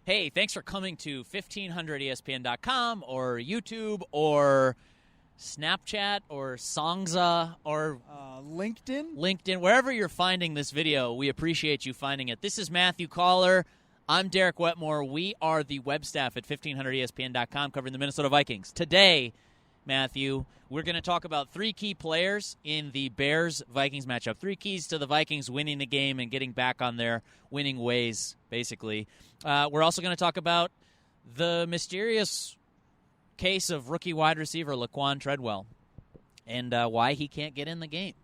Hey, thanks for coming to 1500ESPN.com or YouTube or Snapchat or Songza or LinkedIn. Wherever you're finding this video, we appreciate you finding it. This is Matthew Coller. I'm Derek Wetmore. We are the web staff at 1500ESPN.com covering the Minnesota Vikings. Today, Matthew, we're going to talk about three key players in the Bears-Vikings matchup. Three keys to the Vikings winning the game and getting back on their winning ways, basically. We're also going to talk about the mysterious case of rookie wide receiver Laquon Treadwell and why he can't get in the game.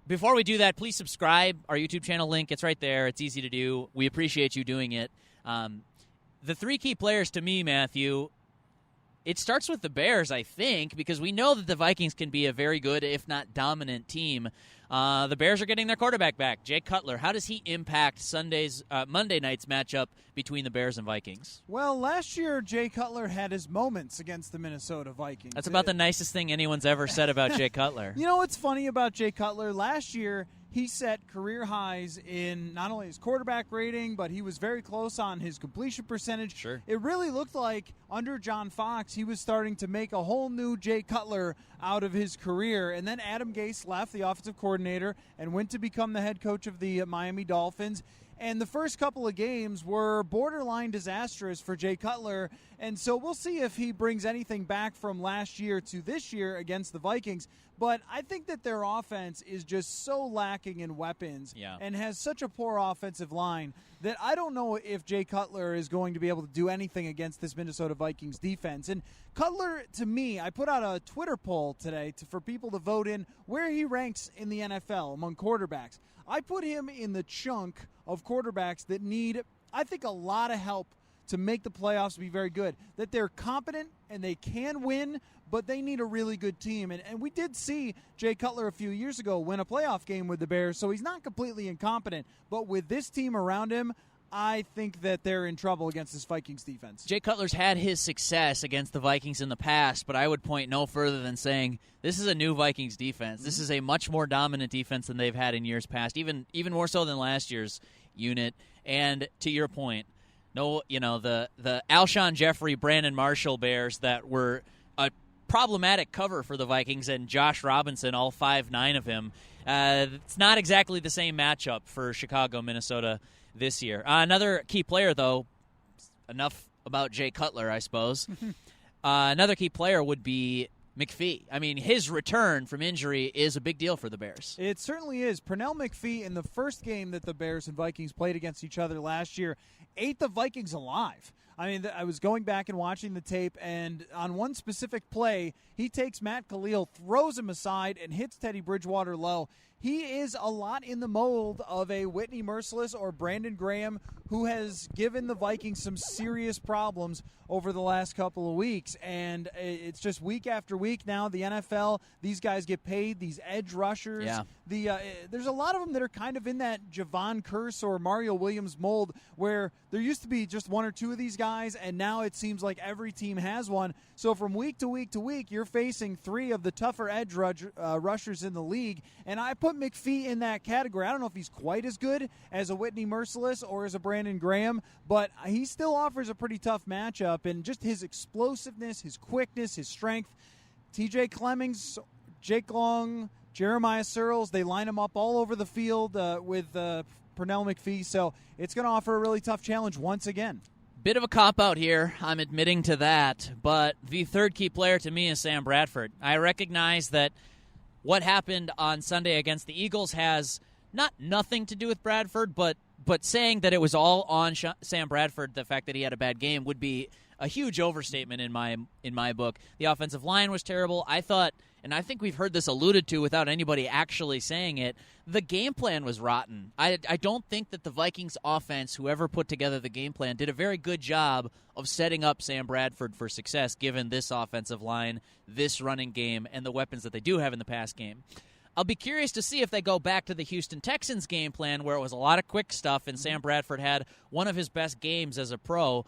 Before we do that, please subscribe. Our YouTube channel link, it's right there. It's easy to do. We appreciate you doing it. The three key players to me, Matthew, it starts with the Bears, I think, because we know that the Vikings can be a very good, if not dominant, team. The Bears are getting their quarterback back, Jay Cutler. How does he impact Monday night's matchup between the Bears and Vikings? Well, last year, Jay Cutler had his moments against the Minnesota Vikings. That's about the nicest thing anyone's ever said about Jay Cutler. You know what's funny about Jay Cutler? Last year, he set career highs in not only his quarterback rating, but he was very close on his completion percentage. Sure. It really looked like under John Fox, he was starting to make a whole new Jay Cutler out of his career. And then Adam Gase left, the offensive coordinator, and went to become the head coach of the Miami Dolphins. And the first couple of games were borderline disastrous for Jay Cutler. And so we'll see if he brings anything back from last year to this year against the Vikings. But I think that their offense is just so lacking in weapons and has such a poor offensive line that I don't know if Jay Cutler is going to be able to do anything against this Minnesota Vikings defense. And Cutler, to me, I put out a Twitter poll today for people to vote in where he ranks in the NFL among quarterbacks. I put him in the chunk of quarterbacks that need, I think, a lot of help to make the playoffs be very good. That they're competent and they can win, but they need a really good team. And we did see Jay Cutler a few years ago win a playoff game with the Bears, so he's not completely incompetent. But with this team around him, I think that they're in trouble against this Vikings defense. Jay Cutler's had his success against the Vikings in the past, but I would point no further than saying this is a new Vikings defense. This is a much more dominant defense than they've had in years past, even more so than last year's unit. And to your point, the Alshon Jeffrey, Brandon Marshall Bears that were a problematic cover for the Vikings and Josh Robinson, all 5'9" of him. It's not exactly the same matchup for Chicago, Minnesota this year. Another key player, though, enough about Jay Cutler, I suppose. Another key player would be McPhee. I mean, his return from injury is a big deal for the Bears. It certainly is. Pernell McPhee, in the first game that the Bears and Vikings played against each other last year, ate the Vikings alive. I mean, I was going back and watching the tape, and on one specific play, he takes Matt Khalil, throws him aside, and hits Teddy Bridgewater low. He is a lot in the mold of a Whitney Merciless or Brandon Graham, who has given the Vikings some serious problems over the last couple of weeks. And it's just week after week now, the NFL, these guys get paid, these edge rushers. Yeah. There's a lot of them that are kind of in that Javon Curse or Mario Williams mold where there used to be just one or two of these guys, and now it seems like every team has one. So from week to week to week, you're facing three of the tougher edge rushers in the league, and I put McPhee in that category. I don't know if he's quite as good as a Whitney Merciless or as a Brandon Graham, but he still offers a pretty tough matchup, and just his explosiveness, his quickness, his strength. TJ Clemmings, Jake Long, Jeremiah Searles, they line him up all over the field with Pernell McPhee, so it's going to offer a really tough challenge once again. Bit of a cop-out here, I'm admitting to that, but the third key player to me is Sam Bradford. I recognize that what happened on Sunday against the Eagles has nothing to do with Bradford, but saying that it was all on Sam Bradford, the fact that he had a bad game, would be a huge overstatement in my book. The offensive line was terrible. I thought, and I think we've heard this alluded to without anybody actually saying it, the game plan was rotten. I don't think that the Vikings offense, whoever put together the game plan, did a very good job of setting up Sam Bradford for success given this offensive line, this running game, and the weapons that they do have in the pass game. I'll be curious to see if they go back to the Houston Texans game plan where it was a lot of quick stuff and Sam Bradford had one of his best games as a pro.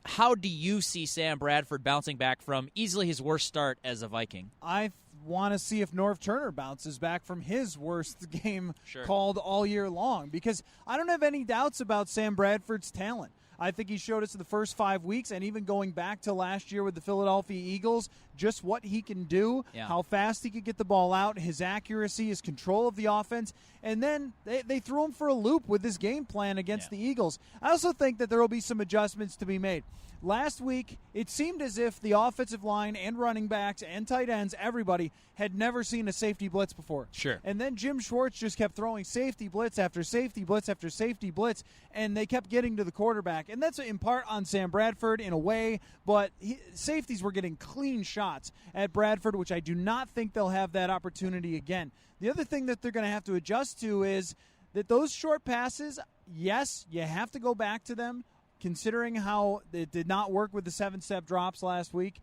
How do you see Sam Bradford bouncing back from easily his worst start as a Viking? I want to see if Norv Turner bounces back from his worst game called all year long, because I don't have any doubts about Sam Bradford's talent. I think he showed us in the first 5 weeks, and even going back to last year with the Philadelphia Eagles, just what he can do, how fast he could get the ball out, his accuracy, his control of the offense. And then they threw him for a loop with this game plan against the Eagles. I also think that there will be some adjustments to be made. Last week, it seemed as if the offensive line and running backs and tight ends, everybody, had never seen a safety blitz before. Sure. And then Jim Schwartz just kept throwing safety blitz after safety blitz after safety blitz, and they kept getting to the quarterback. And that's in part on Sam Bradford in a way, but safeties were getting clean shots at Bradford, which I do not think they'll have that opportunity again. The other thing that they're going to have to adjust to is that those short passes, yes, you have to go back to them, considering how it did not work with the 7-step drops last week.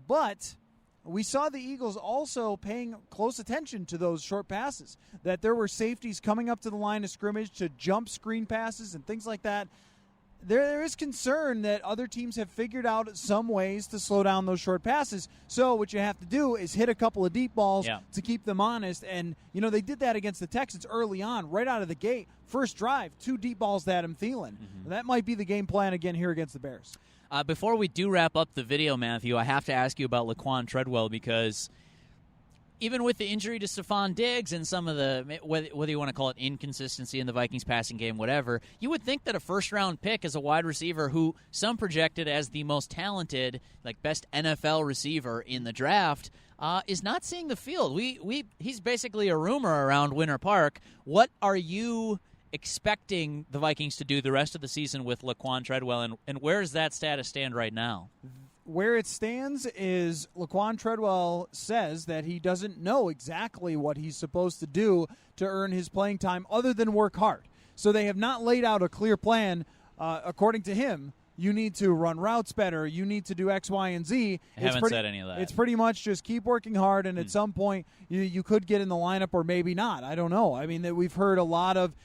But we saw the Eagles also paying close attention to those short passes, that there were safeties coming up to the line of scrimmage to jump screen passes and things like that. There is concern that other teams have figured out some ways to slow down those short passes. So what you have to do is hit a couple of deep balls to keep them honest. And, they did that against the Texans early on, right out of the gate. First drive, 2 deep balls to Adam Thielen. That might be the game plan again here against the Bears. Before we do wrap up the video, Matthew, I have to ask you about Laquon Treadwell, because even with the injury to Stephon Diggs and some of the, whether you want to call it inconsistency in the Vikings passing game, whatever, you would think that a first-round pick as a wide receiver who some projected as the most talented, best NFL receiver in the draft, is not seeing the field. He's basically a rumor around Winter Park. What are you expecting the Vikings to do the rest of the season with Laquon Treadwell, and where does that status stand right now? Where it stands is Laquon Treadwell says that he doesn't know exactly what he's supposed to do to earn his playing time other than work hard. So they have not laid out a clear plan. According to him, you need to run routes better. You need to do X, Y, and Z. I haven't said any of that. It's pretty much just keep working hard, and at some point you could get in the lineup or maybe not. I don't know. I mean, we've heard a lot of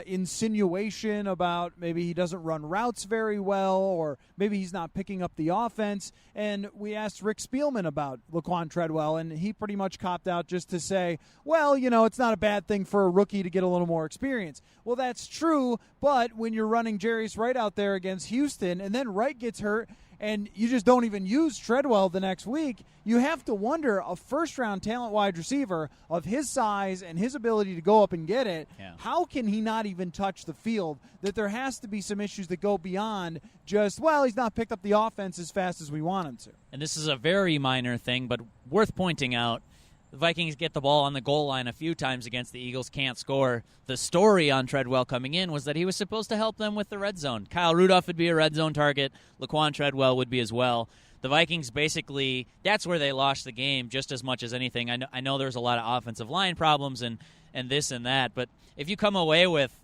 insinuation about maybe he doesn't run routes very well, or maybe he's not picking up the offense. And we asked Rick Spielman about Laquon Treadwell, and he pretty much copped out just to say, well, it's not a bad thing for a rookie to get a little more experience. Well, that's true, but when you're running Jarius Wright out there against Houston, and then Wright gets hurt, and you just don't even use Treadwell the next week, you have to wonder, a first-round talent wide receiver of his size and his ability to go up and get it, how can he not even touch the field? That there has to be some issues that go beyond just, well, he's not picked up the offense as fast as we want him to. And this is a very minor thing, but worth pointing out. The Vikings get the ball on the goal line a few times against the Eagles, can't score. The story on Treadwell coming in was that he was supposed to help them with the red zone. Kyle Rudolph would be a red zone target. Laquon Treadwell would be as well. The Vikings basically, that's where they lost the game just as much as anything. I know there's a lot of offensive line problems and this and that, but if you come away with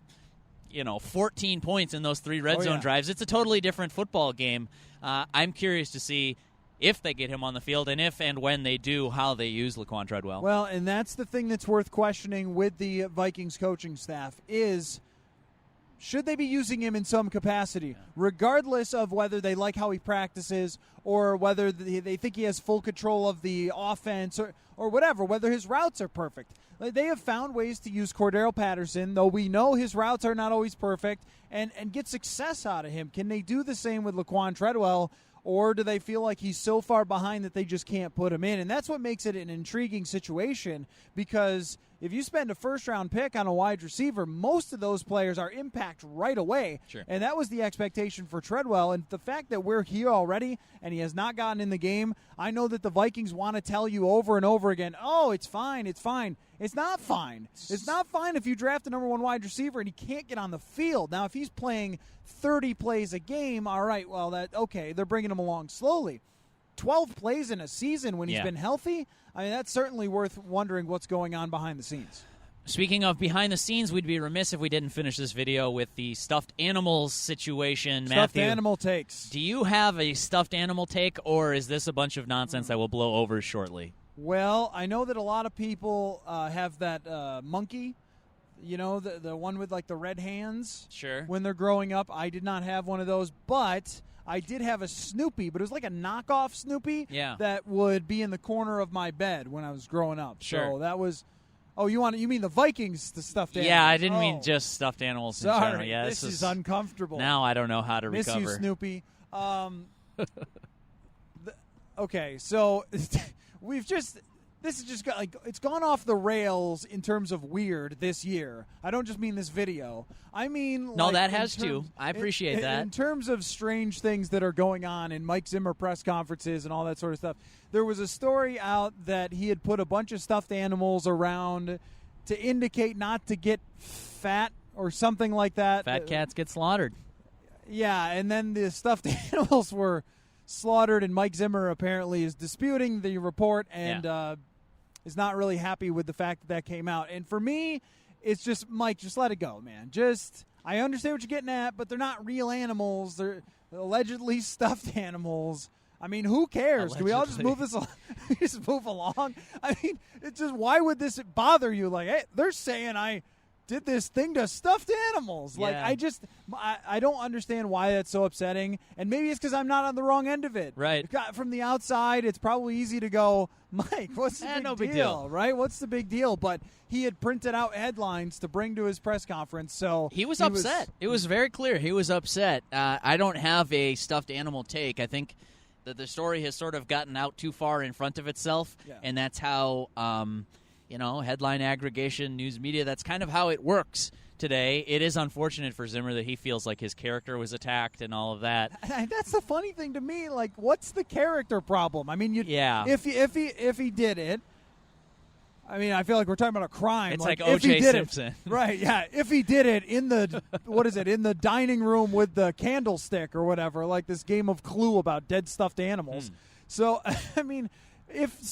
14 points in those 3 red zone drives, it's a totally different football game. I'm curious to see if they get him on the field, and if and when they do, how they use Laquon Treadwell. Well, and that's the thing that's worth questioning with the Vikings coaching staff is, should they be using him in some capacity, regardless of whether they like how he practices or whether they think he has full control of the offense or whatever, whether his routes are perfect. They have found ways to use Cordero Patterson, though we know his routes are not always perfect, and get success out of him. Can they do the same with Laquon Treadwell? Or do they feel like he's so far behind that they just can't put him in? And that's what makes it an intriguing situation, because if you spend a first-round pick on a wide receiver, most of those players are impact right away. Sure. And that was the expectation for Treadwell. And the fact that we're here already and he has not gotten in the game, I know that the Vikings want to tell you over and over again, oh, it's fine, it's fine. It's not fine. It's not fine if you draft a number 1 wide receiver and he can't get on the field. Now, if he's playing 30 plays a game, all right, well, they're bringing him along slowly. 12 plays in a season when he's been healthy, I mean, that's certainly worth wondering what's going on behind the scenes. Speaking of behind the scenes, we'd be remiss if we didn't finish this video with the stuffed animals situation. Stuffed Matthew, animal takes. Do you have a stuffed animal take, or is this a bunch of nonsense that will blow over shortly? Well, I know that a lot of people have that monkey, the one with the red hands. Sure. When they're growing up. I did not have one of those, but I did have a Snoopy, but it was like a knockoff Snoopy that would be in the corner of my bed when I was growing up. Sure. So that was Oh, you mean the Vikings, the stuffed animals? Yeah, I didn't mean just stuffed animals in general. Sorry, Yeah, this is uncomfortable. Now I don't know how to Miss recover. you, Snoopy. Okay, so this is just it's gone off the rails in terms of weird this year. I don't just mean this video. I mean, no, that has too. I appreciate that. In terms of strange things that are going on in Mike Zimmer press conferences and all that sort of stuff, there was a story out that he had put a bunch of stuffed animals around to indicate not to get fat or something like that. Fat cats get slaughtered. Yeah, and then the stuffed animals were slaughtered, and Mike Zimmer apparently is disputing the report and is not really happy with the fact that came out. And for me, it's just, Mike, just let it go, man. I understand what you're getting at, but they're not real animals. They're allegedly stuffed animals. I mean, who cares? Can we all just move this just move along? I mean, it's just, why would this bother you? Like, hey, they're saying I did this thing to stuffed animals. Like, I don't understand why that's so upsetting. And maybe it's because I'm not on the wrong end of it. Right. From the outside, it's probably easy to go, Mike, what's the big deal? Right? What's the big deal? But he had printed out headlines to bring to his press conference, so he was upset. It was very clear he was upset. I don't have a stuffed animal take. I think that the story has sort of gotten out too far in front of itself, and that's how headline aggregation, news media, that's kind of how it works today. It is unfortunate for Zimmer that he feels like his character was attacked and all of that. That's the funny thing to me. Like, what's the character problem? I mean, if he did it, I mean, I feel like we're talking about a crime. It's like O.J. Simpson. Right, yeah. If he did it in the, in the dining room with the candlestick or whatever, like this game of Clue about dead stuffed animals. So, I mean,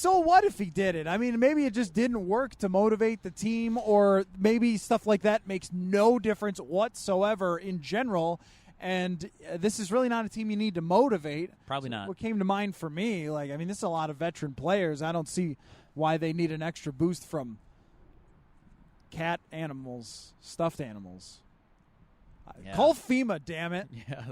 what if he did it? I mean, maybe it just didn't work to motivate the team, or maybe stuff like that makes no difference whatsoever in general. And this is really not a team you need to motivate. Probably not. What came to mind for me, this is a lot of veteran players. I don't see why they need an extra boost from cat animals, stuffed animals. Yeah. Call FEMA, damn it. Yeah,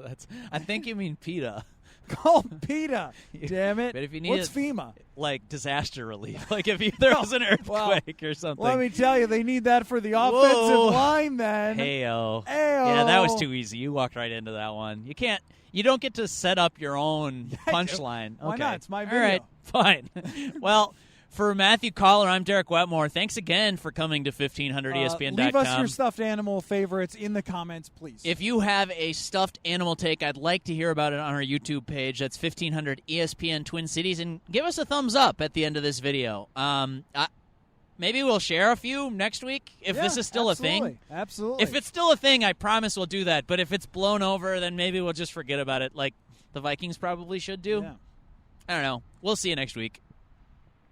I think you mean PETA. Call PETA, damn it. But if you need what's FEMA? Like disaster relief. Like if there was an earthquake or something. Let me tell you, they need that for the offensive line then. Hey-o. Yeah, that was too easy. You walked right into that one. You don't get to set up your own punchline. Why not? It's my video. All right, fine. Well, for Matthew Coller, I'm Derek Wetmore. Thanks again for coming to 1500ESPN.com. Leave us your stuffed animal favorites in the comments, please. If you have a stuffed animal take, I'd like to hear about it on our YouTube page. That's 1500ESPN Twin Cities. And give us a thumbs up at the end of this video. Maybe we'll share a few next week if this is still a thing. Absolutely. If it's still a thing, I promise we'll do that. But if it's blown over, then maybe we'll just forget about it like the Vikings probably should do. Yeah. I don't know. We'll see you next week.